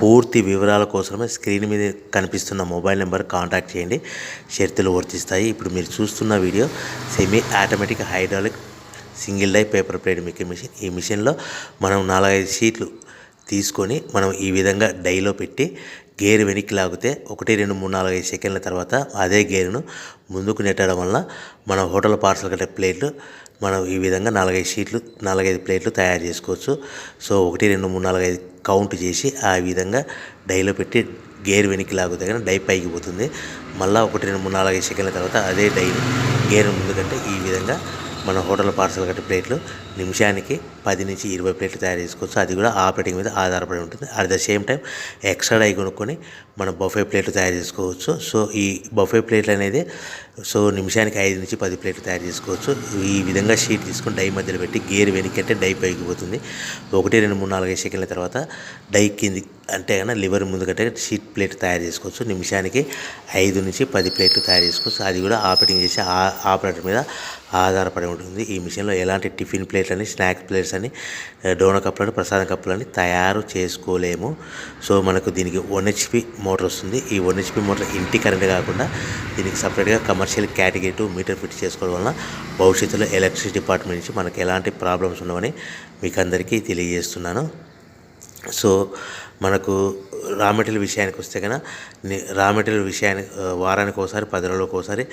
పూర్తి వివరాల కోసమే స్క్రీన్ మీద కనిపిస్తున్న మొబైల్ నెంబర్ కాంటాక్ట్ చేయండి. షరతులు వర్తిస్తాయి. ఇప్పుడు మీరు చూస్తున్న video semi automatic hydraulic single die paper plate making machine. ఈ మిషన్లో మనం 4-5 షీట్లు తీసుకొని మనం ఈ విధంగా డైలో పెట్టి గేర్ వెనక్కి లాగితే 1 2 3 4 5 సెకండ్ల తర్వాత అదే గేరును ముందుకు నెట్టడం వల్ల మన హోటల్ పార్సల్ కట్టే ప్లేట్లు మనం ఈ విధంగా 4-5 షీట్లు 4-5 ప్లేట్లు తయారు చేసుకోవచ్చు. సో 1 2 3 4 5 కౌంట్ చేసి ఆ విధంగా డైలో పెట్టి గేర్ వెనక్కి లాగితే కానీ డై పైకి పోతుంది. మళ్ళీ 1 2 3 4 5 సెకండ్ల తర్వాత అదే డైని గేర్ ముందుకంటే ఈ విధంగా మన హోటల్ పార్సల్ కట్టే ప్లేట్లు నిమిషానికి 10 నుంచి 20 ప్లేట్లు తయారు చేసుకోవచ్చు. అది కూడా ఆపరేటింగ్ మీద ఆధారపడి ఉంటుంది. At the same time extra die కొనుక్కొని మనం బఫే ప్లేట్లు తయారు చేసుకోవచ్చు. సో ఈ బఫే ప్లేట్లు అనేది నిమిషానికి 5 నుంచి 10 ప్లేట్లు తయారు చేసుకోవచ్చు. ఈ విధంగా షీట్ తీసుకొని డై మధ్యలో పెట్టి గేర్ వెనక్కి అంటే డై పైకి పోతుంది. 1 2 3 4 5 సెకండ్ల తర్వాత డై కింది అంటే కన్నా లివర్ ముందుకంటే షీట్ ప్లేట్ తయారు చేసుకోవచ్చు. నిమిషానికి 5 నుంచి 10 ప్లేట్లు తయారు చేసుకోవచ్చు. అది కూడా ఆపరేటింగ్ చేసే ఆపరేటర్ మీద ఆధారపడి ఉంటుంది. ఈ మిషన్లో ఎలాంటి టిఫిన్ ప్లేట్లని, స్నాక్స్ ప్లేట్స్ అని, డోనా కప్పులని, ప్రసాదం కప్పులని తయారు చేసుకోలేము. సో మనకు దీనికి 1 HP మోటార్ వస్తుంది. ఈ 1 HP మోటార్ ఇంటి కరెంట్ కాకుండా దీనికి సపరేట్గా కమర్షియల్ కేటగిరీ 2 మీటర్ ఫిట్ చేసుకోవడం వలన భవిష్యత్తులో ఎలక్ట్రిసిటీ డిపార్ట్మెంట్ నుంచి మనకు ఎలాంటి ప్రాబ్లమ్స్ ఉండవని మీకు అందరికీ తెలియజేస్తున్నాను. సో మనకు రా మెటీరియల్ విషయానికి వస్తే కనుక వారానికి ఒకసారి 10 రోజులకు ఒకసారి